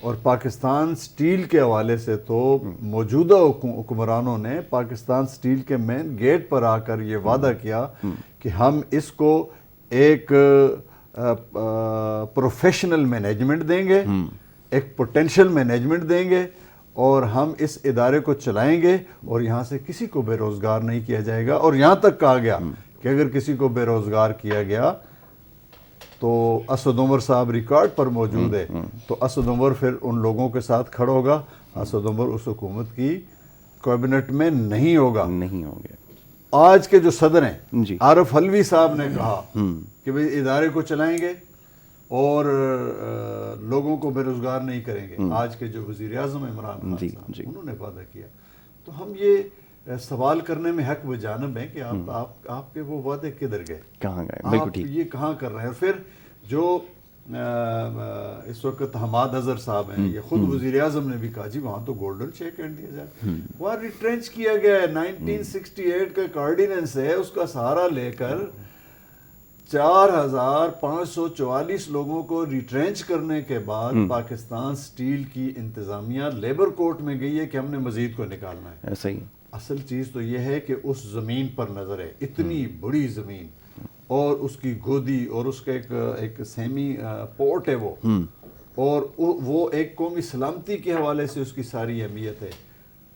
اور پاکستان سٹیل کے حوالے سے تو موجودہ حکمرانوں نے پاکستان سٹیل کے مین گیٹ پر آ کر یہ وعدہ کیا کہ ہم اس کو ایک پروفیشنل مینجمنٹ دیں گے، ایک پوٹینشل مینجمنٹ دیں گے، اور ہم اس ادارے کو چلائیں گے اور یہاں سے کسی کو بے روزگار نہیں کیا جائے گا. اور یہاں تک کہا گیا کہ اگر کسی کو بے روزگار کیا گیا تو اسد عمر صاحب ریکارڈ پر موجود ہے، تو اسد عمر پھر ان لوگوں کے ساتھ کھڑا ہوگا. اسد عمر اس حکومت کی کابینٹ میں نہیں ہوگا. آج کے جو صدر ہیں جی عارف حلوی صاحب نے کہا کہ بھئی ادارے کو چلائیں گے اور لوگوں کو بے روزگار نہیں کریں گے. آج کے جو وزیر اعظم عمران خان صاحب انہوں نے وعدہ کیا. تو ہم یہ سوال کرنے میں حق بجانب ہیں کہ آپ کے وہ وعدے کدھر گئے، کہاں گئے، آپ یہ کہاں کر رہے ہیں. اور پھر جو اس وقت حماد اظہر صاحب ہیں، یہ خود وزیر اعظم نے بھی کہا جی وہاں تو گولڈن چیک ہینڈ دیا جائے. وہاں ریٹرینچ کیا گیا ہے، 1968 کا ایک آرڈیننس ہے، اس کا سہارا لے کر 4544 لوگوں کو ریٹرینچ کرنے کے بعد پاکستان سٹیل کی انتظامیہ لیبر کورٹ میں گئی ہے کہ ہم نے مزید کو نکالنا ہے. ایسا ہی اصل چیز تو یہ ہے کہ اس زمین پر نظر ہے، اتنی بڑی زمین اور اس کی گودی اور اس کا ایک سیمی پورٹ ہے وہ، اور وہ ایک قومی سلامتی کے حوالے سے اس کی ساری اہمیت ہے.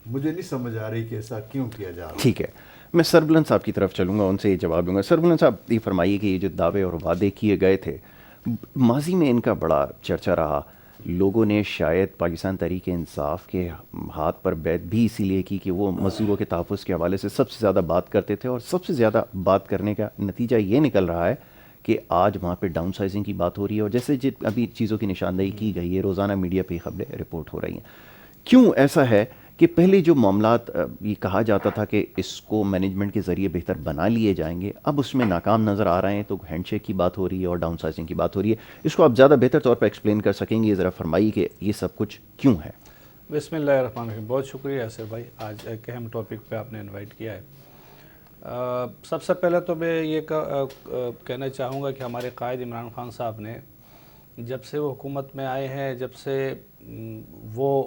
مجھے نہیں سمجھ آ رہی کہ ایسا کیوں کیا جا رہا ہے. ٹھیک ہے، میں سربلند صاحب کی طرف چلوں گا، ان سے یہ جواب لوں گا. سربلند صاحب یہ فرمائیے کہ یہ جو دعوے اور وعدے کیے گئے تھے ماضی میں ان کا بڑا چرچا رہا، لوگوں نے شاید پاکستان تحریک انصاف کے ہاتھ پر بیعت بھی اسی لیے کی کہ وہ مزدوروں کے تحفظ کے حوالے سے سب سے زیادہ بات کرتے تھے، اور سب سے زیادہ بات کرنے کا نتیجہ یہ نکل رہا ہے کہ آج وہاں پہ ڈاؤن سائزنگ کی بات ہو رہی ہے، اور جیسے ابھی چیزوں کی نشاندہی کی گئی ہے، روزانہ میڈیا پہ خبریں رپورٹ ہو رہی ہیں. کیوں ایسا ہے کہ پہلے جو معاملات یہ کہا جاتا تھا کہ اس کو مینجمنٹ کے ذریعے بہتر بنا لیے جائیں گے، اب اس میں ناکام نظر آ رہے ہیں؟ تو ہینڈ شیک کی بات ہو رہی ہے اور ڈاؤن سائزنگ کی بات ہو رہی ہے. اس کو آپ زیادہ بہتر طور پر ایکسپلین کر سکیں گے، ذرا فرمائیے کہ یہ سب کچھ کیوں ہے. بسم اللہ الرحمن الرحیم. بہت شکریہ یاسر بھائی، آج ایک اہم ٹاپک پہ آپ نے انوائٹ کیا ہے. سب سے پہلے تو میں یہ کہنا چاہوں گا کہ ہمارے قائد عمران خان صاحب نے جب سے وہ حکومت میں آئے ہیں، جب سے وہ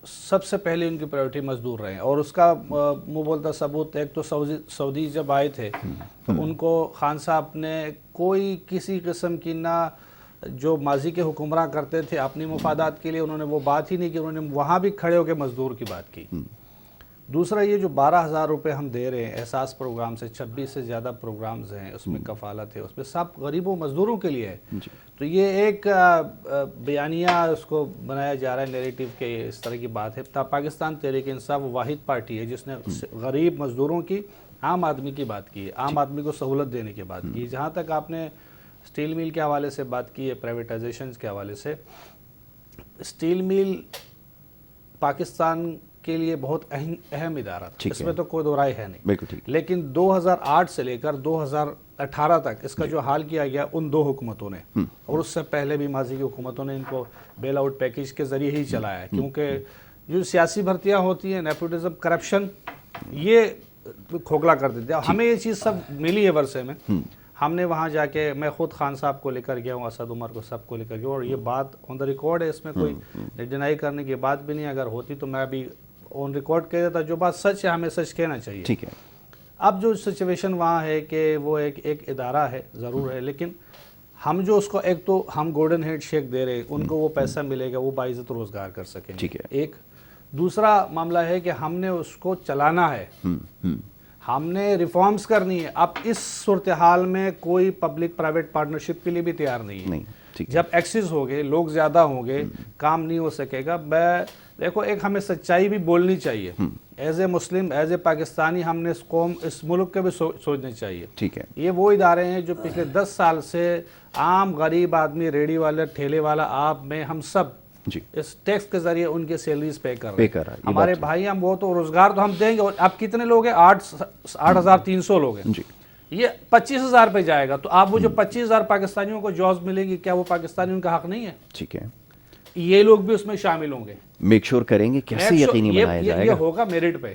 سب سے پہلے ان کی پرائیورٹی مزدور رہے ہیں، اور اس کا منہ بولتا ثبوت ایک تو سعودی جب آئے تھے تو ان کو خان صاحب نے کوئی کسی قسم کی نہ جو ماضی کے حکمراں کرتے تھے اپنی مفادات کے لیے انہوں نے وہ بات ہی نہیں کی، انہوں نے وہاں بھی کھڑے ہو کے مزدور کی بات کی. دوسرا یہ جو 12,000 روپے ہم دے رہے ہیں احساس پروگرام سے، 26 سے زیادہ پروگرامز ہیں، اس میں کفالت ہے، اس میں سب غریبوں مزدوروں کے لیے ہے. تو یہ ایک بیانیہ اس کو بنایا جا رہا ہے نیریٹو کہ اس طرح کی بات ہے. پاکستان تحریک انصاف واحد پارٹی ہے جس نے غریب مزدوروں کی، عام آدمی کی بات کی ہے، عام آدمی کو سہولت دینے کی بات کی ہے. جہاں تک آپ نے اسٹیل میل کے حوالے سے بات کی ہے، پرائیویٹائزیشنز کے حوالے سے، اسٹیل میل پاکستان کے لیے بہت اہم ادارہ تھا، اس میں تو کوئی دو رائے ہے نہیں. لیکن 2008 سے لے کر 2018 تک اس کا جو حال کیا گیا ان دو حکومتوں نے، اور اس سے پہلے بھی ماضی کی حکومتوں نے ان کو بیل آؤٹ پیکیج کے ذریعے ہی چلایا ہے. کیونکہ جو سیاسی بھرتیاں ہوتی ہیں، نیپوٹزم، کرپشن، یہ کھوکھلا کر دیتے ہیں. ہمیں یہ چیز سب ملی ہے ورثے میں. ہم نے وہاں جا کے، میں خود خان صاحب کو لے کر گیا ہوں، اسد عمر کو، سب کو لے کر گیا، اور یہ بات آن دا ریکارڈ ہے، اس میں کوئی ڈینائی کرنے کی بات بھی نہیں. اگر ہوتی تو میں بھی آن ریکارڈ کہہ دیتا، جو بات سچ ہے ہمیں سچ کہنا چاہیے. ٹھیک ہے. اب جو سچویشن وہاں ہے کہ وہ ایک ادارہ ہے ضرور ہے، لیکن ہم جو اس کو ایک تو ہم گولڈن ہینڈ شیک دے رہے ہیں، ان کو وہ پیسہ ملے گا، وہ باعزت روزگار کر سکیں گے. ایک دوسرا معاملہ ہے کہ ہم نے اس کو چلانا ہے، ہم نے ریفارمز کرنی ہے. اب اس صورتحال میں کوئی پبلک پرائیویٹ پارٹنرشپ کے لیے بھی تیار نہیں ہے. جب ایکسس ہو گئے، لوگ زیادہ ہوں گے، کام نہیں ہو سکے گا. دیکھو ایک ہمیں سچائی بھی بولنی چاہیے. As a Muslim, as a Pakistani, ہم نے اس قوم، اس ملک کے بھی سوچنا چاہیے. ٹھیک ہے. یہ وہ ادارے ہیں جو پچھلے 10 سال سے عام غریب آدمی، ریڑھی والا، ٹھیلے والا، آپ میں، ہم سب اس ٹیکس کے ذریعے ان کے سیلریز پے کر رہے ہیں. ہمارے بھائی، ہم وہ تو روزگار تو ہم دیں گے. اور اب کتنے لوگ ہیں؟ 8,300 لوگ ہیں. یہ 25,000 پہ جائے گا. تو آپ وہ جو 25,000 پاکستانیوں کو جابز ملے گی، کیا وہ پاکستانیوں کا حق نہیں ہے؟ ٹھیک ہے. یہ لوگ بھی اس میں شامل ہوں گے. میک شور کریں گے، کیسے یقینی بنایا جائے گا؟ یہ ہوگا میرٹ پہ.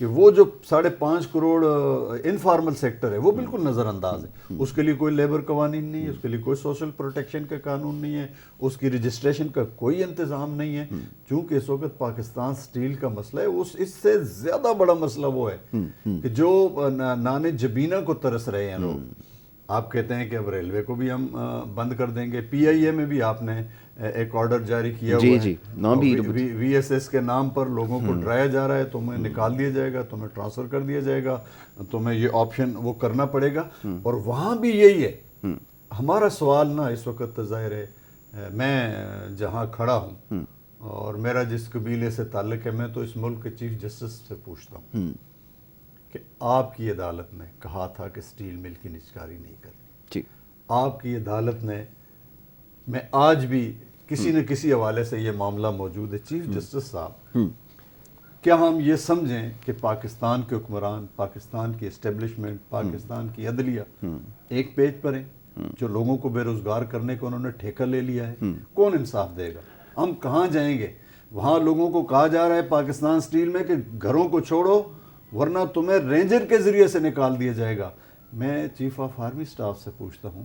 کہ وہ جو 5.5 کروڑ انفارمل سیکٹر ہے وہ بالکل نظر انداز ہے. اس کے لیے کوئی لیبر قوانین نہیں ہے, اس کے لیے کوئی سوشل پروٹیکشن کا قانون نہیں ہے, اس کی رجسٹریشن کا کوئی انتظام نہیں ہے. چونکہ اس وقت پاکستان سٹیل کا مسئلہ ہے, اس سے زیادہ بڑا مسئلہ وہ ہے کہ جو نان جبینہ کو ترس رہے ہیں لوگ. آپ کہتے ہیں کہ اب ریلوے کو بھی ہم بند کر دیں گے. پی آئی اے میں بھی آپ نے ایک آرڈر جاری کیا ہوا ہے, وی ایس ایس کے نام پر لوگوں کو ڈرایا جا رہا ہے, تمہیں نکال دیا جائے گا, تمہیں ٹرانسفر کر دیا جائے گا, تمہیں یہ آپشن وہ کرنا پڑے گا. اور وہاں بھی یہی ہے. ہمارا سوال نا اس وقت ظاہر ہے, میں جہاں کھڑا ہوں اور میرا جس قبیلے سے تعلق ہے, میں تو اس ملک کے چیف جسٹس سے پوچھتا ہوں کہ آپ کی عدالت نے کہا تھا کہ سٹیل مل کی نجکاری نہیں کرنی. آپ کی عدالت نے, میں آج بھی کسی نہ کسی حوالے سے یہ معاملہ موجود ہے, چیف جسٹس صاحب, کیا ہم یہ سمجھیں کہ پاکستان کے حکمران, پاکستان کی اسٹیبلشمنٹ, پاکستان کی عدلیہ ایک پیج پر ہیں جو لوگوں کو بے روزگار کرنے کو انہوں نے ٹھیکہ لے لیا ہے؟ کون انصاف دے گا؟ ہم کہاں جائیں گے؟ وہاں لوگوں کو کہا جا رہا ہے پاکستان سٹیل میں کہ گھروں کو چھوڑو ورنہ تمہیں رینجر کے ذریعے سے نکال دیا جائے گا. میں چیف آف آرمی سٹاف سے پوچھتا ہوں,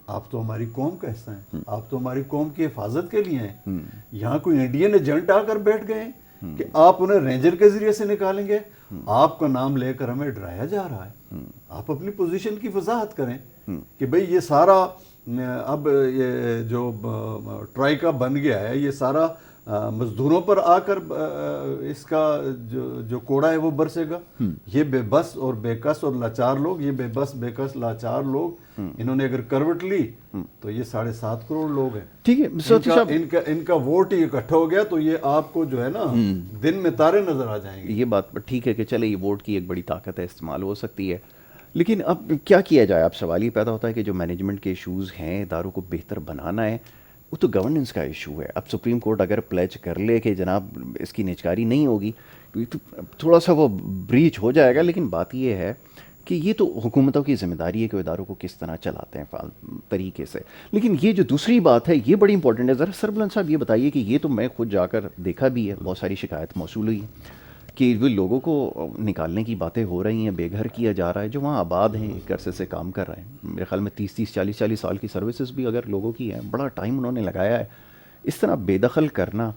آپ تو ہماری قوم کا حصہ ہیں, آپ تو ہماری قوم کی حفاظت کے لیے ہیں. یہاں کوئی انڈین ایجنٹ آ کر بیٹھ گئے ہیں کہ آپ انہیں رینجر کے ذریعے سے نکالیں گے؟ آپ کا نام لے کر ہمیں ڈرایا جا رہا ہے. آپ اپنی پوزیشن کی وضاحت کریں کہ بھئی یہ سارا اب یہ جو ٹرائیکا بن گیا ہے, یہ سارا مزدوروں پر آ کر اس کا جو کوڑا ہے وہ برسے گا. یہ بے بس اور بے کس اور لاچار لوگ, یہ بے بس بے کس لاچار لوگ, انہوں نے اگر کروٹ لی تو یہ 7.5 کروڑ لوگ ہیں. ٹھیک ہے, ان کا ووٹ ہی اکٹھا ہو گیا تو یہ آپ کو جو ہے نا دن میں تارے نظر آ جائیں گے. یہ بات ٹھیک ہے کہ چلے یہ ووٹ کی ایک بڑی طاقت ہے, استعمال ہو سکتی ہے, لیکن اب کیا کیا جائے؟ اب سوال یہ پیدا ہوتا ہے کہ جو مینجمنٹ کے ایشوز ہیں, اداروں کو بہتر بنانا ہے, وہ تو گورننس کا ایشو ہے. اب سپریم کورٹ اگر پلیج کر لے کہ جناب اس کی نجکاری نہیں ہوگی تو تھوڑا سا وہ بریچ ہو جائے گا, لیکن بات یہ ہے کہ یہ تو حکومتوں کی ذمہ داری ہے کہ اداروں کو کس طرح چلاتے ہیں فعال طریقے سے. لیکن یہ جو دوسری بات ہے یہ بڑی امپورٹنٹ ہے. ذرا سربلند صاحب یہ بتائیے کہ یہ تو میں خود جا کر دیکھا بھی ہے, بہت ساری شکایت موصول ہوئی ہے کہ وہ لوگوں کو نکالنے کی باتیں ہو رہی ہیں, بے گھر کیا جا رہا ہے, جو وہاں آباد ہیں, ایک عرصے سے کام کر رہے ہیں. میرے خیال میں 30 40 سال کی سروسز بھی اگر لوگوں کی ہیں, بڑا ٹائم انہوں نے لگایا ہے. اس طرح بے دخل کرنا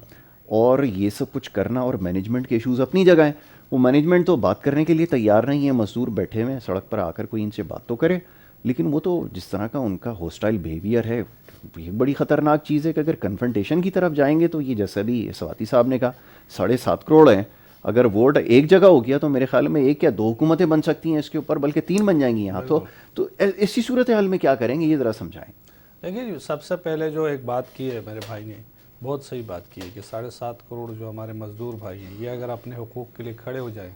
اور یہ سب کچھ کرنا, اور مینجمنٹ کے ایشوز اپنی جگہ ہیں, وہ مینجمنٹ تو بات کرنے کے لیے تیار نہیں ہے. مزدور بیٹھے ہوئے ہیں سڑک پر, آ کر کوئی ان سے بات تو کرے, لیکن وہ تو جس طرح کا ان کا ہوسٹائل بیہیویئر ہے, یہ بڑی خطرناک چیز ہے کہ اگر کنفرنٹیشن کی طرف جائیں گے تو یہ جیسا بھی سواتی صاحب نے کہا 7.5 کروڑ ہیں, اگر ووٹ ایک جگہ ہو گیا تو میرے خیال میں 1 یا 2 حکومتیں بن سکتی ہیں اس کے اوپر, بلکہ 3 بن جائیں گی یہاں. تو ایسی صورتحال میں کیا کریں گے, یہ ذرا سمجھائیں. دیکھیے, سب سے پہلے جو ایک بات کی ہے میرے بھائی نے, بہت صحیح بات کی ہے کہ 7.5 کروڑ جو ہمارے مزدور بھائی ہیں, یہ اگر اپنے حقوق کے لیے کھڑے ہو جائیں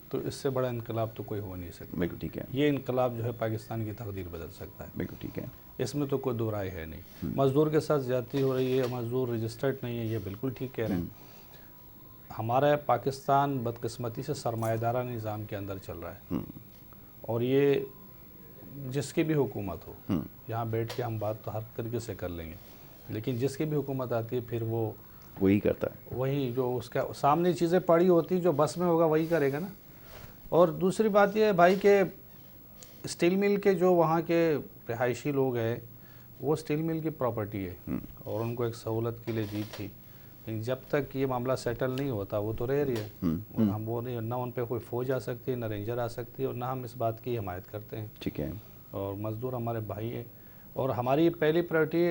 تو اس سے بڑا انقلاب تو کوئی ہو نہیں سکتا. بالکل ٹھیک ہے, یہ انقلاب جو ہے پاکستان کی تقدیر بدل سکتا ہے. بالکل ٹھیک ہے, اس میں تو کوئی دو رائے ہے نہیں. مزدور کے ساتھ زیادتی ہو رہی ہے, مزدور رجسٹرڈ نہیں ہے, یہ بالکل ٹھیک کہہ رہے ہیں. ہمارا پاکستان بدقسمتی سے سرمایہ دارہ نظام کے اندر چل رہا ہے, اور یہ جس کی بھی حکومت ہو, یہاں بیٹھ کے ہم بات تو ہر طریقے سے کر لیں گے, لیکن جس کی بھی حکومت آتی ہے پھر وہ وہی کرتا ہے, وہی جو اس کا سامنے چیزیں پڑی ہوتی, جو بس میں ہوگا وہی کرے گا نا. اور دوسری بات یہ ہے بھائی کہ اسٹیل مل کے جو وہاں کے رہائشی لوگ ہیں, وہ اسٹیل مل کی پراپرٹی ہے اور ان کو ایک سہولت کے لیے دی تھی. جب تک یہ معاملہ سیٹل نہیں ہوتا وہ تو رہ رہی ہے, اور ہم وہ نہیں, نہ ان پہ کوئی فوج آ سکتی ہے, نہ رینجر آ سکتی ہے, اور نہ ہم اس بات کی حمایت کرتے ہیں. ٹھیک ہے, اور مزدور ہمارے بھائی ہیں, اور ہماری پہلی پرائرٹی,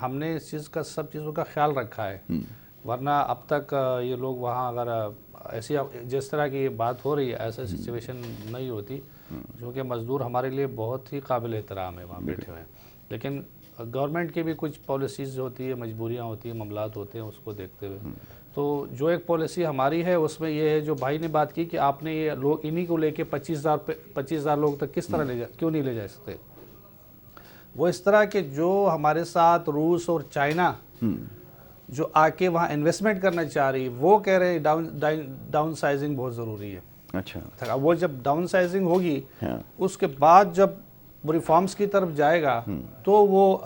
ہم نے اس چیز کا, سب چیزوں کا خیال رکھا ہے. ورنہ اب تک یہ لوگ وہاں اگر ایسی جس طرح کی بات ہو رہی ہے, ایسا سچویشن نہیں ہوتی, کیونکہ مزدور ہمارے لیے بہت ہی قابل احترام ہے وہاں بیٹھے ہوئے ہیں. لیکن گورنمنٹ کی بھی کچھ پالیسیز ہوتی ہے, مجبوریاں ہوتی ہیں, معاملات ہوتے ہیں, اس کو دیکھتے ہوئے تو جو ایک پالیسی ہماری ہے اس میں یہ ہے, جو بھائی نے بات کی کہ آپ نے یہ لوگ انہی کو لے کے 25,000 لوگ تک کس طرح کیوں نہیں لے جا سکتے. وہ اس طرح کہ جو ہمارے ساتھ روس اور چائنا جو آ کے وہاں انویسٹمنٹ کرنا چاہ رہی ہے, وہ کہہ رہے ہیں ڈاؤن سائزنگ بہت ضروری ہے. اچھا, وہ جب ڈاؤن سائزنگ ہوگی, اس کے بعد جب وہ ریفارمز کی طرف جائے گا تو وہ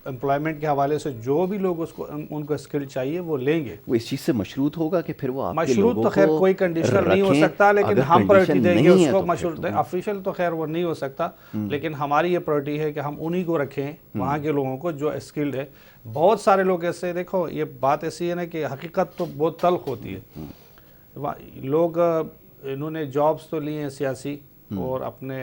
امپلائمنٹ کے حوالے سے جو بھی لوگ ان کو اسکل چاہیے وہ لیں گے. وہ اس چیز سے مشروط ہوگا کہ پھر وہ آپ کے مشروط لوگوں تو خیر کوئی کنڈیشن نہیں ہو سکتا, لیکن ہم پرائرٹی دیں گے اس کو. مشروط آفیشیل تو خیر وہ نہیں ہو سکتا, لیکن ہماری یہ پرائرٹی ہے کہ ہم انہی کو رکھیں وہاں کے لوگوں کو جو اسکلڈ ہے. بہت سارے لوگ ایسے, دیکھو یہ بات ایسی ہے نا کہ حقیقت تو بہت تلخ ہوتی ہے. لوگ انہوں نے جابز تو لی ہیں سیاسی, اور اپنے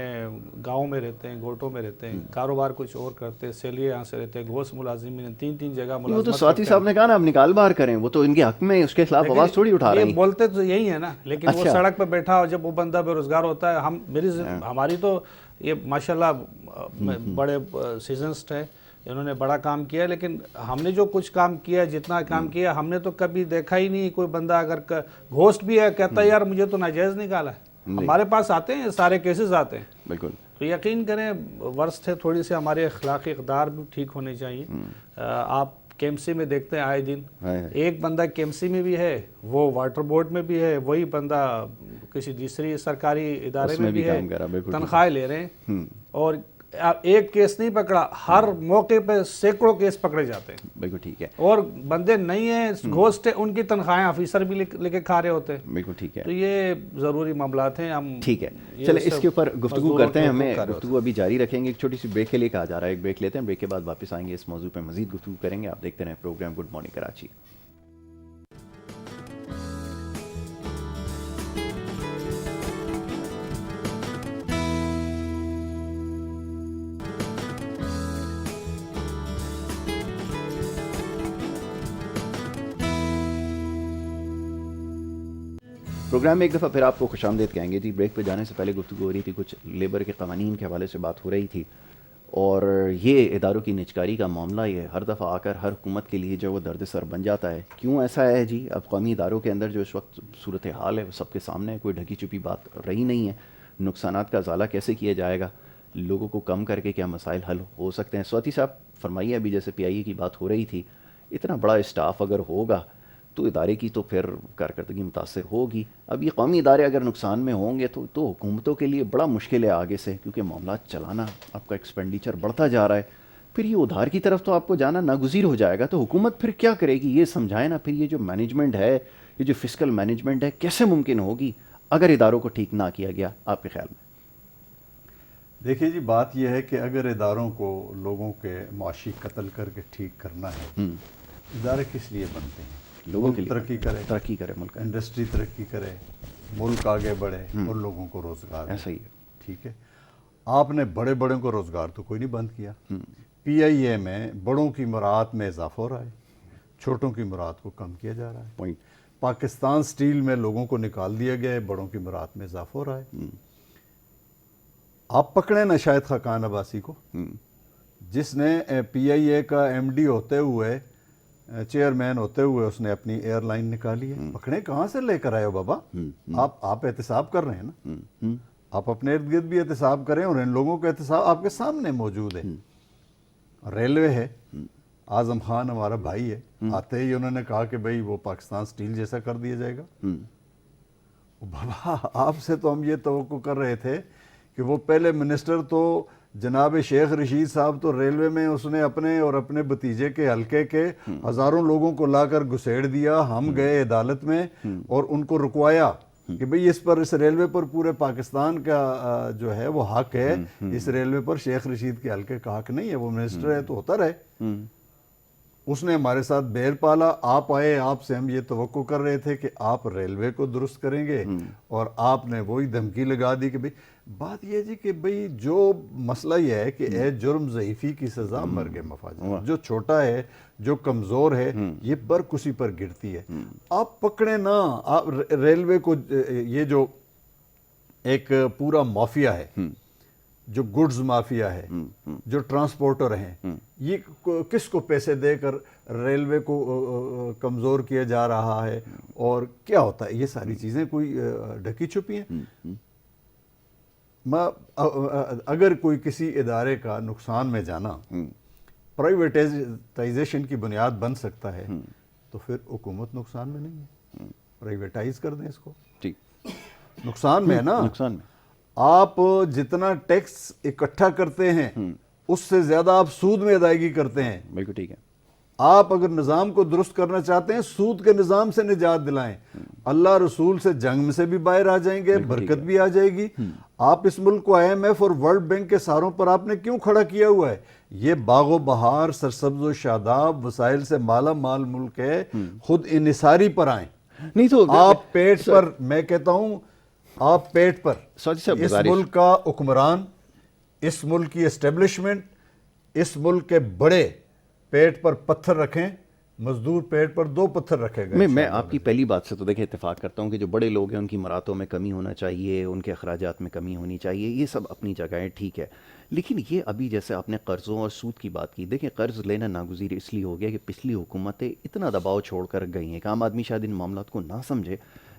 گاؤں میں رہتے ہیں, گوٹوں میں رہتے ہیں, کاروبار کچھ اور کرتے ہیں, سیلیے یہاں سے رہتے ہیں, گھوس ملازمین 3 جگہ ملازمت. وہ تو ساتھی صاحب نے کہا نا, اب نکال باہر کریں, وہ تو ان کے حق میں اس کے خلاف آواز تھوڑی اٹھا رہے ہیں. بولتے تو یہی ہے نا, لیکن وہ سڑک پہ بیٹھا ہو جب وہ بندہ بے روزگار ہوتا ہے. ہماری تو یہ ماشاءاللہ بڑے سیزنسٹ ہیں, انہوں نے بڑا کام کیا, لیکن ہم نے جو کچھ کام کیا, جتنا کام کیا, ہم نے تو کبھی دیکھا ہی نہیں کوئی بندہ اگر گھوسٹ بھی ہے کہتا ہے یار مجھے تو ناجائز نکالا ہے. ہمارے پاس آتے ہیں, سارے کیسز آتے ہیں. بالکل. تو یقین کریں ورست ہے, تھوڑی سی ہمارے اخلاقی اقدار بھی ٹھیک ہونے چاہیے. آپ KMC میں دیکھتے ہیں آئے دن ایک بندہ KMC میں بھی ہے, وہ واٹر بورڈ میں بھی ہے, وہی بندہ کسی دوسری سرکاری ادارے میں بھی ہے, تنخواہ لے رہے ہیں, اور ایک کیس نہیں پکڑا, ہر موقع پہ سینکڑوں کیس پکڑے جاتے ہیں. بالکل ٹھیک ہے. اور بندے نہیں ہیں, گھوسٹ ہے, ان کی تنخواہیں آفیسر بھی لے کے کھا رہے ہوتے ہیں. بالکل ٹھیک ہے. تو یہ ضروری معاملات ہیں. ہم ٹھیک ہے, چلے اس کے اوپر گفتگو کرتے ہیں. ہمیں گفتگو ابھی جاری رکھیں گے, ایک چھوٹی سی بریک کے لیے کہا جا رہا ہے, ایک بریک لیتے ہیں, بریک کے بعد واپس آئیں گے, اس موضوع پہ مزید گفتگو کریں گے. آپ دیکھتے رہیں programme good morning Karachi. Programme میں ایک دفعہ پھر آپ کو خوش آمدید کہیں گے جی. بریک پہ جانے سے پہلے گفتگو ہو رہی تھی, کچھ لیبر کے قوانین کے حوالے سے بات ہو رہی تھی, اور یہ اداروں کی نجکاری کا معاملہ یہ ہر دفعہ آ کر ہر حکومت کے لیے جو وہ درد سر بن جاتا ہے. کیوں ایسا ہے جی؟ اب قومی اداروں کے اندر جو اس وقت صورتحال ہے وہ سب کے سامنے ہے, کوئی ڈھکی چھپی بات رہی نہیں ہے. نقصانات کا ازالہ کیسے کیا جائے گا, لوگوں کو کم کر کے کیا مسائل حل ہو سکتے ہیں؟ سواتی صاحب فرمائیے, ابھی جیسے PIA کی بات ہو رہی تھی, اتنا بڑا اسٹاف اگر ہوگا تو ادارے کی تو پھر کارکردگی متاثر ہوگی. اب یہ قومی ادارے اگر نقصان میں ہوں گے تو حکومتوں کے لیے بڑا مشکل ہے آگے سے, کیونکہ معاملات چلانا آپ کا ایکسپینڈیچر بڑھتا جا رہا ہے. پھر یہ ادھار کی طرف تو آپ کو جانا ناگزیر ہو جائے گا. تو حکومت پھر کیا کرے گی, یہ سمجھائیں نا. پھر یہ جو مینجمنٹ ہے, یہ جو فسکل مینجمنٹ ہے, کیسے ممکن ہوگی اگر اداروں کو ٹھیک نہ کیا گیا آپ کے خیال میں؟ دیکھیے جی, بات یہ ہے کہ اگر اداروں کو لوگوں کے معاشی قتل کر کے ٹھیک کرنا ہے, ادارے کس لیے بنتے ہیں؟ لوگوں کے لیے ترقی کرے, ملک انڈسٹری ترقی کرے, ملک آگے بڑھے, اور لوگوں کو روزگار. ایسا ہی ہے. ٹھیک ہے, آپ نے بڑے بڑوں کو روزگار تو کوئی نہیں بند کیا. PIA میں بڑوں کی مراعات میں اضافہ ہو رہا ہے, چھوٹوں کی مراعات کو کم کیا جا رہا ہے. پاکستان سٹیل میں لوگوں کو نکال دیا گیا ہے, بڑوں کی مراعات میں اضافہ ہو رہا ہے. آپ پکڑیں نا شاہد خاقان عباسی کو, جس نے PIA کا MD ہوتے ہوئے, چیئرمین ہوتے ہوئے اس نے اپنی ایئر لائن نکالی ہے. پکڑیں کہاں سے لے کر آئے ہو بابا؟ آپ احتساب کر رہے ہیں نا, آپ اپنے ارد گرد بھی احتساب کریں, اور ان لوگوں کا احتساب آپ کے سامنے موجود ہے. ریلوے ہے, اعظم خان ہمارا بھائی ہے, آتے ہی انہوں نے کہا کہ بھئی وہ پاکستان سٹیل جیسا کر دیا جائے گا. بابا آپ سے تو ہم یہ توقع کر رہے تھے کہ وہ پہلے منسٹر تو جناب شیخ رشید صاحب, تو ریلوے میں اس نے اپنے اور اپنے بھتیجے کے حلقے کے ہزاروں لوگوں کو لا کر گھسیڑ دیا. ہم گئے عدالت میں اور ان کو رکوایا کہ بھئی اس ریلوے پر پورے پاکستان کا جو ہے وہ حق ہے, اس ریلوے پر شیخ رشید کے حلقے کا حق نہیں ہے. وہ منسٹر ہے تو ہوتا رہے. اس نے ہمارے ساتھ بیر پالا. آپ آئے, آپ سے ہم یہ توقع کر رہے تھے کہ آپ ریلوے کو درست کریں گے, اور آپ نے وہی دھمکی لگا دی کہ بھئی بات یہ جی کہ بھئی جو مسئلہ یہ ہے کہ اے جرم ضعیفی کی سزا مرگ مفاجرت. جو چھوٹا ہے, جو کمزور ہے, یہ برق اسی پر گرتی ہے. آپ پکڑے نا, آپ ریلوے کو, یہ جو ایک پورا مافیا ہے, جو گڈز مافیا ہے, جو ٹرانسپورٹر ہیں, یہ کس کو پیسے دے کر ریلوے کو کمزور کیا جا رہا ہے, اور کیا ہوتا ہے؟ یہ ساری چیزیں کوئی ڈھکی چھپی ہیں. اگر کوئی کسی ادارے کا نقصان میں جانا پرائیویٹائزیشن کی بنیاد بن سکتا ہے, تو پھر حکومت نقصان میں نہیں ہے, پرائیویٹائز کر دیں اس کو. نقصان میں ہے نا, آپ جتنا ٹیکس اکٹھا کرتے ہیں اس سے زیادہ آپ سود میں ادائیگی کرتے ہیں. بالکل ٹھیک ہے. آپ اگر نظام کو درست کرنا چاہتے ہیں سود کے نظام سے نجات دلائیں. اللہ رسول سے جنگ میں سے بھی باہر آ جائیں گے, برکت بھی آ جائے گی. آپ اس ملک کو IMF اور ورلڈ بینک کے سہاروں پر آپ نے کیوں کھڑا کیا ہوا ہے؟ یہ باغ و بہار, سرسبز و شاداب, وسائل سے مالا مال ملک ہے. خود انحصاری پر آئیں. نہیں تو آپ پیٹ پر, میں کہتا ہوں آپ پیٹ پر, اس ملک کا حکمران, اس ملک کی اسٹیبلشمنٹ, اس ملک کے بڑے پیٹ پر پتھر رکھیں, مزدور پیٹ پر 2 پتھر رکھے گئے. میں آپ کی پہلی بات سے تو دیکھیں اتفاق کرتا ہوں کہ جو بڑے لوگ ہیں ان کی مراتوں میں کمی ہونا چاہیے, ان کے اخراجات میں کمی ہونی چاہیے, یہ سب اپنی جگہ ہے, ٹھیک ہے. لیکن یہ ابھی جیسے آپ نے قرضوں اور سود کی بات کی, دیکھیں قرض لینا ناگزیر اس لیے ہو گیا کہ پچھلی حکومتیں اتنا دباؤ چھوڑ کر گئی ہیں کہ عام آدمی شاید ان معاملات کو نہ سمجھے,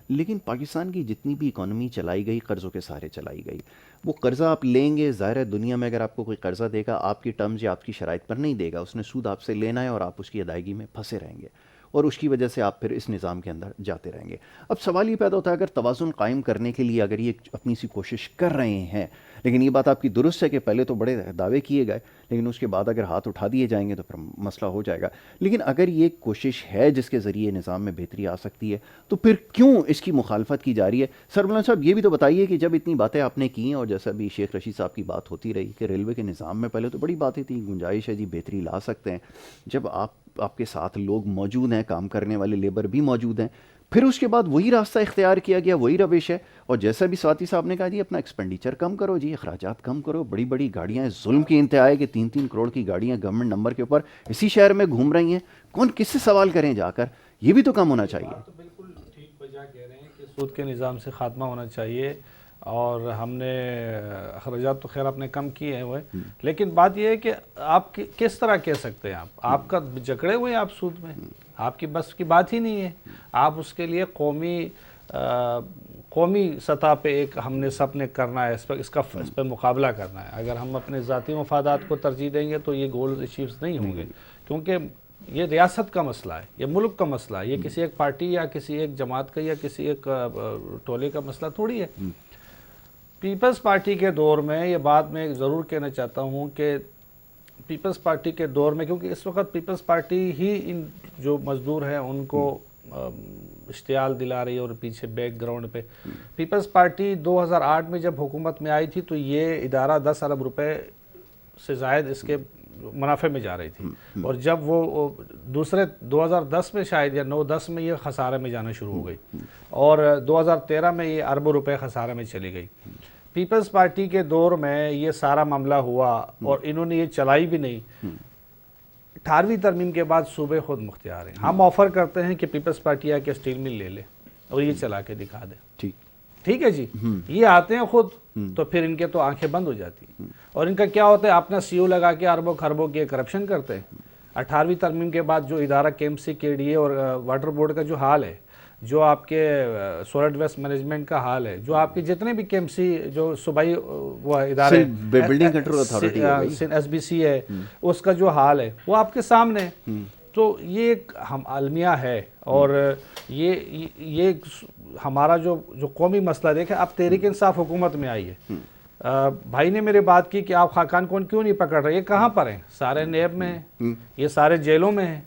لیکن پاکستان کی جتنی بھی اکانومی چلائی گئی قرضوں کے سہارے چلائی گئی. وہ قرضہ آپ لیں گے, ظاہر ہے دنیا میں اگر آپ کو کوئی قرضہ دے گا آپ کی ٹرمز یا آپ کی شرائط پر نہیں دے گا, اس نے سود آپ سے لینا ہے اور آپ اس کی ادائیگی میں پھنسے رہیں گے, اور اس کی وجہ سے آپ پھر اس نظام کے اندر جاتے رہیں گے. اب سوال یہ پیدا ہوتا ہے اگر توازن قائم کرنے کے لیے اگر یہ اپنی سی کوشش کر رہے ہیں, لیکن یہ بات آپ کی درست ہے کہ پہلے تو بڑے دعوے کیے گئے لیکن اس کے بعد اگر ہاتھ اٹھا دیے جائیں گے تو پھر مسئلہ ہو جائے گا. لیکن اگر یہ کوشش ہے جس کے ذریعے نظام میں بہتری آ سکتی ہے تو پھر کیوں اس کی مخالفت کی جا رہی ہے؟ سر مولانا صاحب یہ بھی تو بتائیے کہ جب اتنی باتیں آپ نے کی ہیں, اور جیسا بھی شیخ رشید صاحب کی بات ہوتی رہی کہ ریلوے کے نظام میں پہلے تو بڑی باتیں تھیں, گنجائش ہے جی بہتری لا سکتے ہیں, جب آپ کے ساتھ لوگ موجود ہیں, کام کرنے والے لیبر بھی موجود ہیں, پھر اس کے بعد وہی راستہ اختیار کیا گیا, وہی روش ہے. اور جیسا بھی ساتھی صاحب نے کہا جی اپنا ایکسپینڈیچر کم کرو, جی اخراجات کم کرو. بڑی بڑی گاڑیاں, ظلم کی انتہا ہے کہ 3-3 کروڑ کی گاڑیاں گورنمنٹ نمبر کے اوپر اسی شہر میں گھوم رہی ہیں. کون کس سے سوال کریں جا کر؟ یہ بھی تو کم ہونا چاہیے. تو بالکل ٹھیک بجا کہہ رہے ہیں کہ سود کے نظام سے خاتمہ ہونا چاہیے, اور ہم نے اخراجات تو خیر آپ نے کم کیے ہوئے, لیکن بات یہ ہے کہ آپ کس طرح کہہ سکتے ہیں, آپ کا جکڑے ہوئے ہیں آپ سود میں, آپ کی بس کی بات ہی نہیں ہے. آپ اس کے لیے قومی سطح پہ ایک ہم نے سب نے کرنا ہے, اس پہ مقابلہ کرنا ہے. اگر ہم اپنے ذاتی مفادات کو ترجیح دیں گے تو یہ گولز اچیوز نہیں ہوں گے, کیونکہ یہ ریاست کا مسئلہ ہے, یہ ملک کا مسئلہ ہے, یہ کسی ایک پارٹی یا کسی ایک جماعت کا یا کسی ایک ٹولے کا مسئلہ تھوڑی ہے. پیپلز پارٹی کے دور میں یہ بات میں ضرور کہنا چاہتا ہوں کہ پیپلز پارٹی کے دور میں, کیونکہ اس وقت پیپلز پارٹی ہی ان جو مزدور ہیں ان کو اشتعال دلا رہی ہے, اور پیچھے بیک گراؤنڈ پہ پیپلز پارٹی 2008 میں جب حکومت میں آئی تھی تو یہ ادارہ 10 ارب روپے سے زائد اس کے منافع میں جا رہی تھی, اور جب وہ دوسرے 2010 میں شاید یا 9-10 میں یہ خسارے میں جانا شروع ہو گئی, اور 2013 میں یہ اربوں روپے خسارے میں چلی گئی. پیپلز پارٹی کے دور میں یہ سارا معاملہ ہوا اور انہوں نے یہ چلائی بھی نہیں. 18ویں ترمیم کے بعد صوبے خود مختار ہیں. ہم آفر کرتے ہیں کہ پیپلز پارٹی آ کے اسٹیل مل لے لے اور یہ چلا کے دکھا دے, ٹھیک ہے جی. یہ آتے ہیں خود تو پھر ان کے تو آنکھیں بند ہو جاتی ہیں, اور ان کا کیا ہوتا ہے اپنا CO لگا کے اربوں خربوں کی کرپشن کرتے ہیں. 18ویں ترمیم کے بعد جو ادارہ KMC KDA اور واٹر بورڈ کا جو حال ہے, جو آپ کے سولڈ ویسٹ مینجمنٹ کا حال ہے, جو آپ کے جتنے بھی KMC جو صوبائی وہ ادارے بلڈنگ کنٹرول اتھارٹی SBC ہے, اس کا جو حال ہے وہ آپ کے سامنے. تو یہ ایک ہم المیہ ہے, اور یہ ہمارا جو قومی مسئلہ دیکھیں. اب تحریک انصاف حکومت میں آئی ہے, بھائی نے میرے بات کی کہ آپ خاقان کون کیوں نہیں پکڑ رہے, یہ کہاں پر ہیں؟ سارے نیب میں ہیں, یہ سارے جیلوں میں ہیں,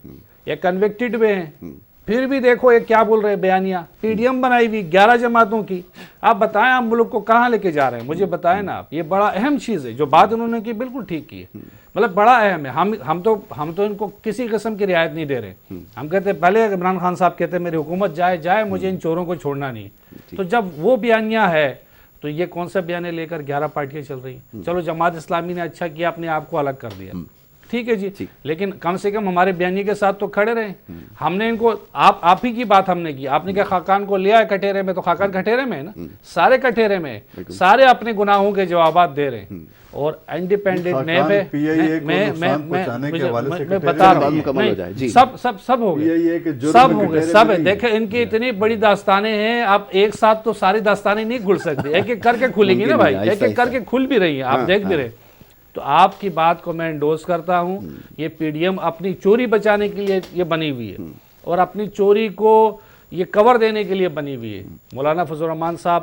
یہ کنوکٹڈ میں ہیں. پھر بھی دیکھو یہ کیا بول رہے ہیں بیانیہ, PDM بنائی ہوئی 11 جماعتوں کی. آپ بتائیں آپ ملک کو کہاں لے کے جا رہے ہیں, مجھے بتائیں نا آپ. یہ بڑا اہم چیز ہے, جو بات انہوں نے کی بالکل ٹھیک کی ہے, مطلب بڑا اہم ہے. ہم تو ان کو کسی قسم کی رعایت نہیں دے رہے. ہم کہتے ہیں پہلے عمران خان صاحب کہتے ہیں میری حکومت جائے مجھے ان چوروں کو چھوڑنا نہیں. تو جب وہ بیانیہ ہے تو یہ کون سا بیانیہ لے کر 11 پارٹیاں چل رہی ہیں؟ چلو جماعت اسلامی نے اچھا کیا اپنے آپ کو الگ کر دیا, ٹھیک ہے جی, لیکن کم سے کم ہمارے بیانیے کے ساتھ تو کھڑے رہیں. ہم نے ان کو آپ ہی کی بات ہم نے کی, آپ نے کہا خاقان کو لیا ہے کٹہرے میں, تو خاقان کٹہرے میں ہے نا, سارے کٹہرے میں, سارے اپنے گناہوں کے جوابات دے رہے ہیں. اور انڈیپینڈنٹ نیب ہے, میں بتا رہا ہوں سب ہو گئے, سب ہے. دیکھیں ان کی اتنی بڑی داستانیں ہیں, اب ایک ساتھ تو ساری داستانیں نہیں کھل سکتی, ایک ایک کر کے کھلیں گی نا بھائی, ایک ایک کر کے کھل بھی رہی ہیں, آپ دیکھ بھی رہے. تو آپ کی بات کو میں انڈوز کرتا ہوں. یہ PDM اپنی چوری بچانے کے لیے یہ بنی ہوئی ہے, اور اپنی چوری کو یہ کور دینے کے لیے بنی ہوئی ہے. مولانا فضل الرحمان صاحب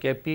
KP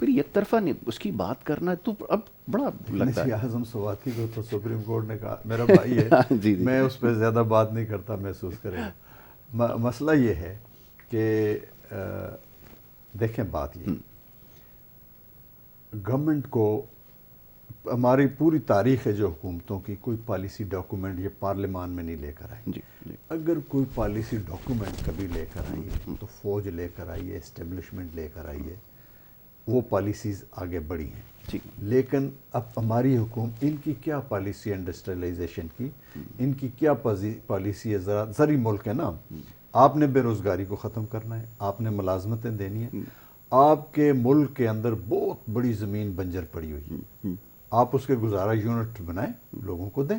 پھر یک طرفہ اس کی بات کرنا تو اب بڑا لگتا ہے. اعظم سواتی کو تو سپریم کورٹ نے کہا, میرا بھائی ہے, میں اس پہ زیادہ بات نہیں کرتا, محسوس کرے گا. مسئلہ یہ ہے کہ دیکھیں بات یہ, گورنمنٹ کو ہماری پوری تاریخ ہے جو حکومتوں کی, کوئی پالیسی ڈاکومنٹ یہ پارلیمان میں نہیں لے کر آئی. اگر کوئی پالیسی ڈاکومنٹ کبھی لے کر آئی ہے تو فوج لے کر آئی ہے, اسٹیبلشمنٹ لے کر آئی ہے, وہ پالیسیز آگے بڑھی ہیں. لیکن اب ہماری حکومت, ان کی کیا پالیسی انڈسٹریلائزیشن کی, ان کی کیا پالیسی ہے؟ زرعی ملک ہے نا, آپ نے بے روزگاری کو ختم کرنا ہے, آپ نے ملازمتیں دینی ہیں. آپ کے ملک کے اندر بہت بڑی زمین بنجر پڑی ہوئی ہے, آپ اس کے گزارا یونٹ بنائیں, لوگوں کو دیں.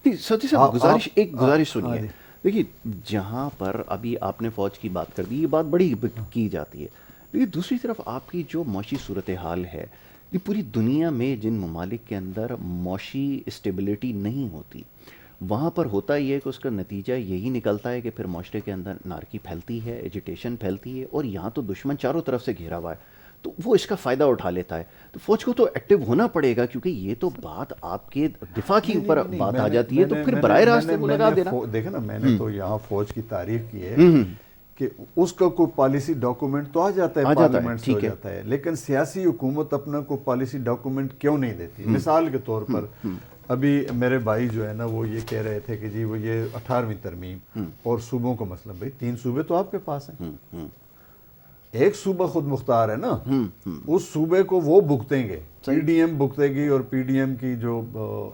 سچی صاحب ایک گزارش سنیے. دیکھیے جہاں پر ابھی آپ نے فوج کی بات کر دی, یہ بات بڑی کی جاتی ہے, لیکن دوسری طرف آپ کی جو معاشی صورتحال ہے, یہ پوری دنیا میں جن ممالک کے اندر معاشی اسٹیبلٹی نہیں ہوتی, وہاں پر ہوتا یہ ہے کہ اس کا نتیجہ یہی نکلتا ہے کہ پھر معاشرے کے اندر نارکی پھیلتی ہے, ایجیٹیشن پھیلتی ہے, اور یہاں تو دشمن چاروں طرف سے گھیرا ہوا ہے, تو وہ اس کا فائدہ اٹھا لیتا ہے. تو فوج کو تو ایکٹیو ہونا پڑے گا, کیونکہ یہ تو بات آپ کے دفاع کی اوپر بات آ جاتی ہے, تو پھر براہ راست وہ لگا دینا. دیکھیں نا, میں نے تو یہاں فوج کی تعریف کی ہے کہ اس کا کوئی پالیسی ڈاکومنٹ تو آ جاتا ہے, پارلیمنٹ سے ہو جاتا ہے, لیکن سیاسی حکومت اپنا کوئی پالیسی ڈاکومنٹ کیوں نہیں دیتی؟ مثال کے طور پر ابھی میرے بھائی جو ہے نا وہ یہ کہہ رہے تھے کہ جی وہ یہ 18ویں ترمیم اور صوبوں کا مسئلہ, بھائی 3 صوبے تو آپ کے پاس ہیں, ایک صوبہ خود مختار ہے نا, اس صوبے کو وہ بھگتیں گے, پی ڈی ایم بھگتے گی اور پی ڈی ایم کی جو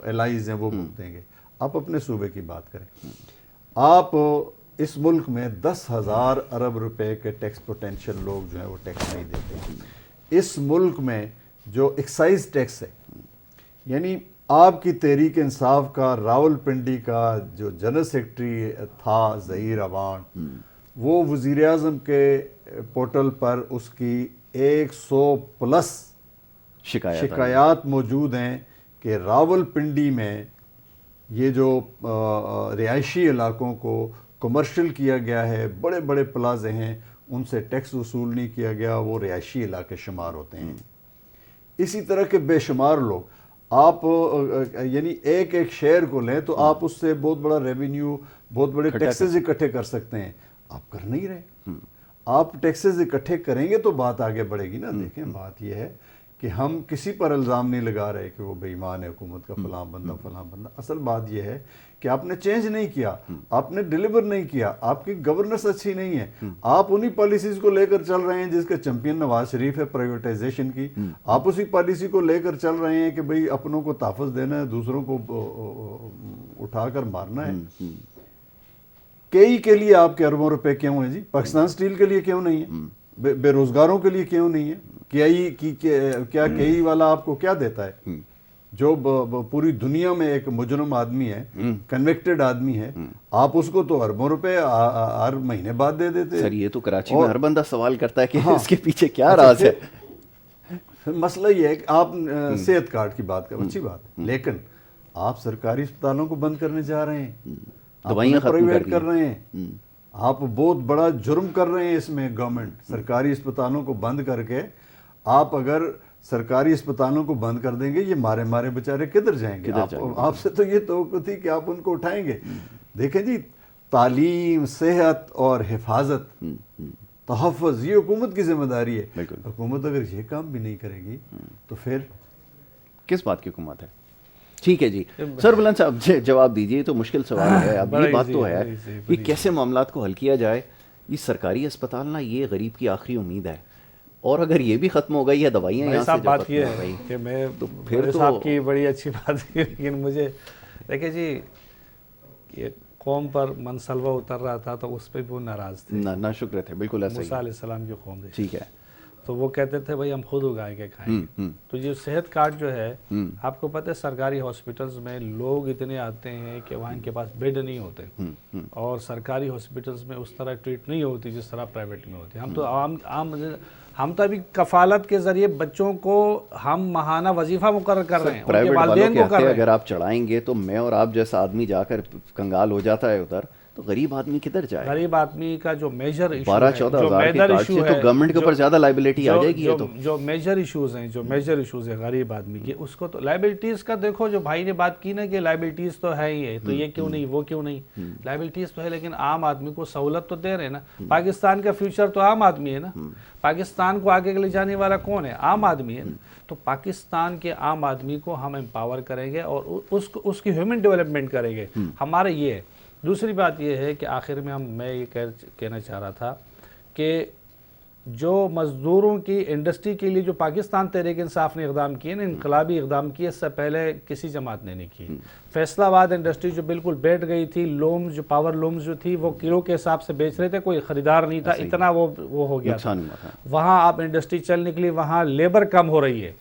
الائز ہیں وہ بھگتیں گے. آپ اپنے صوبے کی بات کریں. آپ اس ملک میں 10,000 ارب روپے کے ٹیکس پوٹینشیل لوگ جو ہیں وہ ٹیکس نہیں دیتے. اس ملک میں جو ایکسائز ٹیکس ہے, یعنی آپ کی تحریک انصاف کا راول پنڈی کا جو جنرل سیکرٹری تھا ظہیر اوان, وہ وزیر اعظم کے پورٹل پر اس کی 100+ شکایات موجود ہیں کہ راول پنڈی میں یہ جو رہائشی علاقوں کو کمرشل کیا گیا ہے, بڑے بڑے پلازے ہیں, ان سے ٹیکس وصول نہیں کیا گیا, وہ رہائشی علاقے شمار ہوتے ہیں. اسی طرح کے بے شمار لوگ, آپ یعنی ایک شہر کو لیں تو آپ اس سے بہت بڑا ریونیو, بہت بڑے ٹیکسز اکٹھے کر سکتے ہیں, آپ کر نہیں رہے. آپ ٹیکسز اکٹھے کریں گے تو بات آگے بڑھے گی نا. دیکھیں بات یہ ہے کہ ہم کسی پر الزام نہیں لگا رہے کہ وہ بے ایمان ہے حکومت کا فلاں بندہ. اصل بات یہ ہے کہ آپ نے چینج نہیں کیا, آپ نے ڈیلیور نہیں کیا, آپ کی گورننس اچھی نہیں ہے. آپ انہی پالیسیز کو لے کر چل رہے ہیں جس کے چیمپئن نواز شریف ہے, پرائیویٹائزیشن کی. آپ اسی پالیسی کو لے کر چل رہے ہیں کہ بھئی اپنوں کو تحفظ دینا ہے, دوسروں کو اٹھا کر مارنا ہے. کئی کے لیے آپ کے اربوں روپے کیوں ہیں جی؟ پاکستان سٹیل کے لیے کیوں نہیں ہے؟ بے روزگاروں کے لیے کیوں نہیں ہے؟ کیا کئی والا آپ کو کیا دیتا ہے؟ جو پوری دنیا میں ایک مجرم آدمی ہے, کنوکٹڈ آدمی ہے, آپ اس کو تو اربوں روپے ہر مہینے بعد دے دیتے. سر یہ تو کراچی میں ہر بندہ سوال کرتا ہے کہ اس کے پیچھے کیا راز ہے. مسئلہ یہ ہے کہ آپ صحت کارڈ کی بات کریں, اچھی بات, لیکن آپ سرکاری اسپتالوں کو بند کرنے جا رہے ہیں, دوائیاں پرائیویٹ کر رہے ہیں. آپ بہت بڑا جرم کر رہے ہیں اس میں. گورنمنٹ سرکاری اسپتالوں کو بند کر کے, آپ اگر سرکاری اسپتالوں کو بند کر دیں گے, یہ مارے بیچارے کدھر جائیں گے؟ آپ سے تو یہ توقع تھی کہ آپ ان کو اٹھائیں گے. دیکھیں جی, تعلیم, صحت اور حفاظت, تحفظ, یہ حکومت کی ذمہ داری ہے. حکومت اگر یہ کام بھی نہیں کرے گی تو پھر کس بات کی حکومت ہے؟ ٹھیک ہے جی, سر بلند صاحب جواب دیجئے. تو مشکل سوال ہے. اب یہ بات تو ہے کہ کیسے معاملات کو حل کیا جائے. یہ سرکاری اسپتال نا یہ غریب کی آخری امید ہے, اور اگر یہ بھی ختم ہو گئی یا دوائیاں یہاں سے جو بات ختم یہ ہو ہے گئی کہ میں تو پھر تو صاحب کی بڑی اچھی بات ہے, لیکن مجھے دیکھیں جی یہ قوم پر منصلبہ اتر رہا تھا تو اس پہ بھی وہ ناراض تھے. نہ شکر تھے, بالکل ایسا ہی. موسیٰ علیہ السلام کی قوم تھی. ٹھیک ہے, تو وہ کہتے تھے بھائی ہم خود اگائے کے کھائیں گے. تو یہ صحت کارڈ جو ہے, آپ کو پتہ ہے سرکاری ہاسپٹلز میں لوگ اتنے آتے ہیں کہ وہاں ان کے پاس بیڈ نہیں ہوتے, اور سرکاری ہاسپٹلز میں اس طرح ٹریٹ نہیں ہوتی جس طرح پرائیویٹ میں ہوتی. ہم تو ابھی کفالت کے ذریعے بچوں کو ہم ماہانہ وظیفہ مقرر کر رہے ہیں, پرائیویٹ والوں کے ہاتھے اگر آپ چڑھائیں گے تو میں اور آپ جیسا آدمی جا کر کنگال ہو جاتا ہے ادھر, تو غریب آدمی کدھر جائے؟ غریب آدمی کا جو میجر ایشو 12-14 ہزار کے کارڈ سے تو گورنمنٹ کے اوپر زیادہ لائبلٹی آ جائے گی. جو میجر ایشوز ہیں، جو میجر ایشوز ہیں غریب آدمی کے، اس کو تو لائبلٹیز کا دیکھو، جو بھائی نے بات کی نا کہ لائبلٹیز تو ہے ہی ہے، تو یہ کیوں نہیں وہ کیوں نہیں، لائبلٹیز تو ہے لیکن عام آدمی کو سہولت تو دے رہے ہیں نا. پاکستان کا فیوچر تو عام آدمی ہے نا، پاکستان کو آگے لے جانے والا کون ہے؟ عام آدمی ہے. تو پاکستان کے عام آدمی کو ہم امپاور کریں گے اور اس کی ہیومن ڈیولپمنٹ کریں گے. ہمارے یہ ہے. دوسری بات یہ ہے کہ آخر میں میں یہ کہنا چاہ رہا تھا کہ جو مزدوروں کی انڈسٹری کے لیے جو پاکستان تحریک انصاف نے اقدام کیے نا، انقلابی اقدام کیے، اس سے پہلے کسی جماعت نے نہیں کی. فیصل آباد انڈسٹری جو بالکل بیٹھ گئی تھی، لومز جو پاور لومز جو تھی وہ کلو کے حساب سے بیچ رہے تھے، کوئی خریدار نہیں تھا، اتنا وہ ہو گیا تھا. وہاں آپ انڈسٹری چل نکلی، وہاں لیبر کم ہو رہی ہے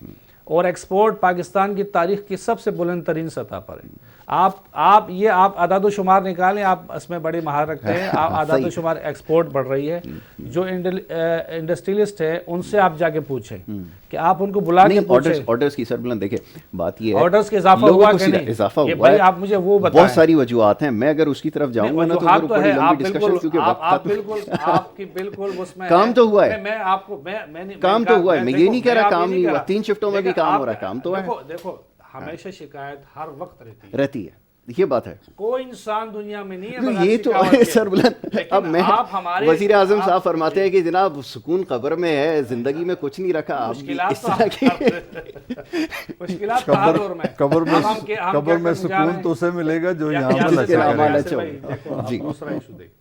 اور ایکسپورٹ پاکستان کی تاریخ کی سب سے بلند ترین سطح پر ہے. آپ اعداد و شمار نکالیں، آپ اس میں بڑی مہارت رکھتے ہیں. آپ اعداد و شمار ایکسپورٹ بڑھ رہی ہے. جو انڈسٹریلسٹ ہیں ان سے آپ جا کے پوچھیں کہ آپ ان کو بلا کے پوچھیں. آرڈرز کی سر بلند دیکھیں، بات یہ ہے آرڈرز کے اضافہ ہوا کہ نہیں؟ اضافہ ہوا ہے. بھائی آپ مجھے وہ بتائیں. بہت ساری وجوہات ہیں، میں اگر اس کی طرف جاؤں گا نا تو وجوہات تو ہے. آپ بالکل اس میں کام تو ہوا ہے، میں آپ کو کام تو ہوا ہے. میں یہ نہیں کہہ رہا کام نہیں ہوا، 3 شفٹوں میں بھی کام ہو رہا ہے. کام تو ہے. دیکھو ہمیشہ شکایت ہر وقت رہتی ہے، یہ بات ہے. کوئی انسان دنیا میں نہیں ہے یہ تو سر بلند. اب میں وزیر اعظم صاحب فرماتے ہیں کہ جناب سکون قبر میں ہے، زندگی میں کچھ نہیں رکھا. آپ اس طرح کی مشکلات قبر میں سکون تو اسے ملے گا جو یہاں پر لچا جی. دوسرا ایشو دیکھ،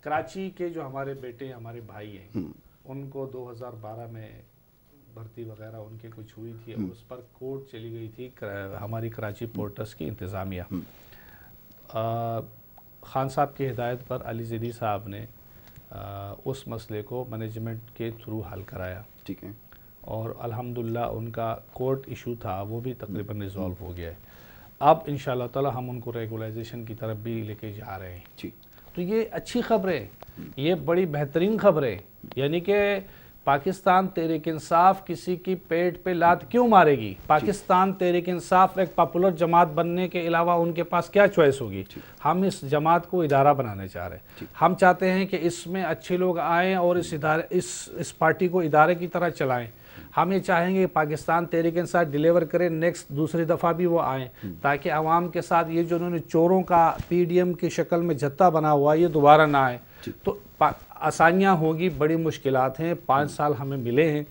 کراچی کے جو ہمارے بیٹے ہمارے بھائی ہیں، ان کو 2012 میں بھرتی وغیرہ ان کے کچھ ہوئی تھی، اور اس پر کورٹ چلی گئی تھی ہماری کراچی پورٹس کی انتظامیہ. خان صاحب کی ہدایت پر علی زیدی صاحب نے اس مسئلے کو مینجمنٹ کے تھرو حل کرایا. ٹھیک ہے. اور الحمدللہ ان کا کورٹ ایشو تھا وہ بھی تقریباً ریزالو ہو گیا ہے. اب انشاءاللہ تعالی ہم ان کو ریگولائزیشن کی طرف بھی لے کے جا رہے ہیں. تو یہ اچھی خبر ہے، یہ بڑی بہترین خبر ہے. یعنی کہ پاکستان تحریک انصاف کسی کی پیٹ پہ لات کیوں مارے گی؟ پاکستان تحریک انصاف ایک پاپولر جماعت بننے کے علاوہ ان کے پاس کیا چوائس ہوگی؟ ہم اس جماعت کو ادارہ بنانا چاہ رہے ہیں. ہم چاہتے ہیں کہ اس میں اچھے لوگ آئیں اور اس پارٹی کو ادارے کی طرح چلائیں. ہم یہ چاہیں گے کہ پاکستان تحریک انصاف ڈیلیور کرے، نیکسٹ دوسری دفعہ بھی وہ آئیں، تاکہ عوام کے ساتھ یہ جو انہوں نے چوروں کا پی ڈی ایم کی شکل میں جتھا بنا ہوا یہ دوبارہ نہ آئے. تو آسانیاں ہوگی، بڑی مشکلات ہیں. 5 سال ہمیں ملے ہیں.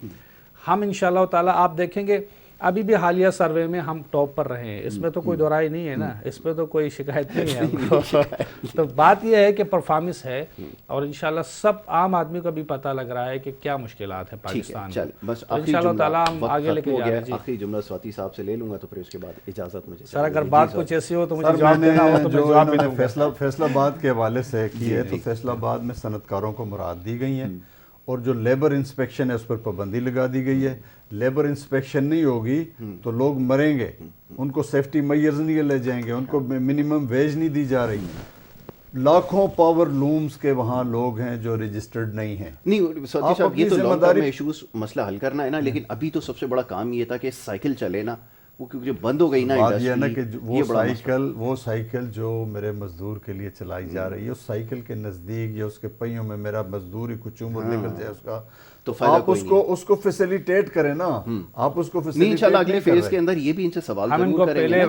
ہم انشاءاللہ تعالی آپ دیکھیں گے ابھی بھی حالیہ سروے میں ہم ٹاپ پر رہے ہیں، اس میں تو کوئی درائی نہیں ہے نا، اس پہ تو کوئی شکایت نہیں ہے. تو بات یہ ہے کہ پرفارمنس ہے، اور انشاءاللہ سب عام آدمی کو بھی پتہ لگ رہا ہے کہ کیا مشکلات ہیں پاکستان میں. بس انشاءاللہ تعالی ہم آگے لے کے جا رہے ہیں. آخری جملہ سواتی صاحب سے لے لوں گا تو پھر اس کے بعد اجازت مجھے. سر اگر بات کچھ ایسی ہو تو مجھے جواب دینا ہو تو میں جواب بھی دوں گا. فیصل آباد کے حوالے سے کی ہے تو فیصل آباد میں صنعت کاروں کو مراد دی گئی ہیں، اور جو لیبر انسپیکشن ہے اس پر پابندی لگا دی گئی ہے. لیبر انسپیکشن نہیں ہوگی تو لوگ مریں گے، ان کو سیفٹی میئرز نہیں لے جائیں گے، ان کو منیمم ویج نہیں دی جا رہی. لاکھوں پاور لومز کے وہاں لوگ ہیں جو رجسٹرڈ نہیں ہیں. نہیں سعودی صاحب، یہ تو لانگ ٹرم میں ایشوز مسئلہ حل کرنا ہے نا، لیکن ابھی تو سب سے بڑا کام یہ تھا کہ سائیکل چلے نا، وہ کیونکہ بند ہو گئی نا بات یہ ہے نا کہ انڈسٹری. وہ سائیکل جو میرے مزدور کے لیے چلائی جا رہی ہے، اس سائیکل کے نزدیک یا اس کے پہیوں میں میرا مزدور ہی کچھ عمر نکل جائے اس کا، تو آپ اس کو فیسیلیٹیٹ کریں نا. آپ اس کو نہیں، انشاءاللہ اگلے فیز کے اندر یہ بھی ان سے سوال ضرور کریں گے.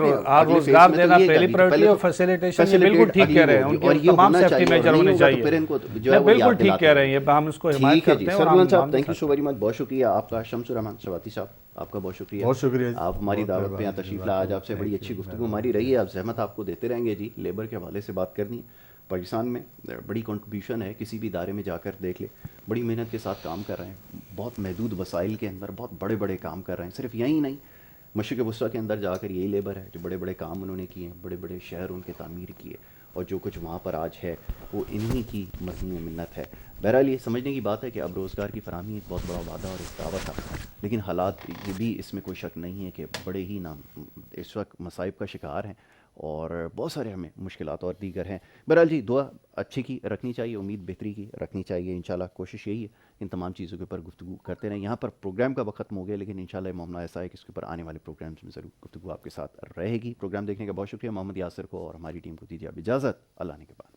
روزگار دینا پہلی پرائورٹی، اور فیسیلیٹیشن یہ بالکل ٹھیک کہہ رہے ہیں، ان کے تمام سیفٹی میجر ہونے چاہیے. بالکل ٹھیک کہہ رہے ہیں، ہم اس کو حمایت کرتے ہیں. سربلند صاحب thank you so very much, بہت شکریہ آپ کا. شمس الرحمان سواتی صاحب آپ کا بہت شکریہ. بہت شکریہ آپ ہماری دعوت پہ یہاں تشریف لائے. آج آپ سے بڑی اچھی گفتگو ہماری رہی ہے. آپ زحمت آپ کو دیتے رہیں گے جی. لیبر کے حوالے سے بات کرنی ہے، پاکستان میں بڑی کنٹریبیوشن ہے. کسی بھی ادارے میں جا کر دیکھ لے، بڑی محنت کے ساتھ کام کر رہے ہیں، بہت محدود وسائل کے اندر بہت بڑے بڑے کام کر رہے ہیں. صرف یہی نہیں، مشرق وسطیٰ کے اندر جا کر یہی لیبر ہے جو بڑے بڑے کام انہوں نے کیے ہیں، بڑے بڑے شہر ان کے تعمیر کیے، اور جو کچھ وہاں پر آج ہے وہ انہی کی مظلوم منت ہے. بہرحال یہ سمجھنے کی بات ہے کہ اب روزگار کی فراہمی ایک بہت بڑا وعدہ اور ایک دعویٰ تھا، لیکن حالات بھی اس میں کوئی شک نہیں ہے کہ بڑے ہی اس وقت مصائب کا شکار ہیں، اور بہت سارے ہمیں مشکلات اور دیگر ہیں. بہرحال جی دعا اچھی کی رکھنی چاہیے، امید بہتری کی رکھنی چاہیے. انشاءاللہ کوشش یہی ہے ان تمام چیزوں کے اوپر گفتگو کرتے رہیں. یہاں پر پروگرام کا وقت ختم ہو گیا، لیکن انشاءاللہ معاملہ ایسا ہے کہ اس کے اوپر آنے والے پروگرامز میں ضرور گفتگو آپ کے ساتھ رہے گی. پروگرام دیکھنے کا بہت شکریہ. محمد یاسر کو اور ہماری ٹیم کو دیجیے اب اجازت. اللہ نے کے بعد.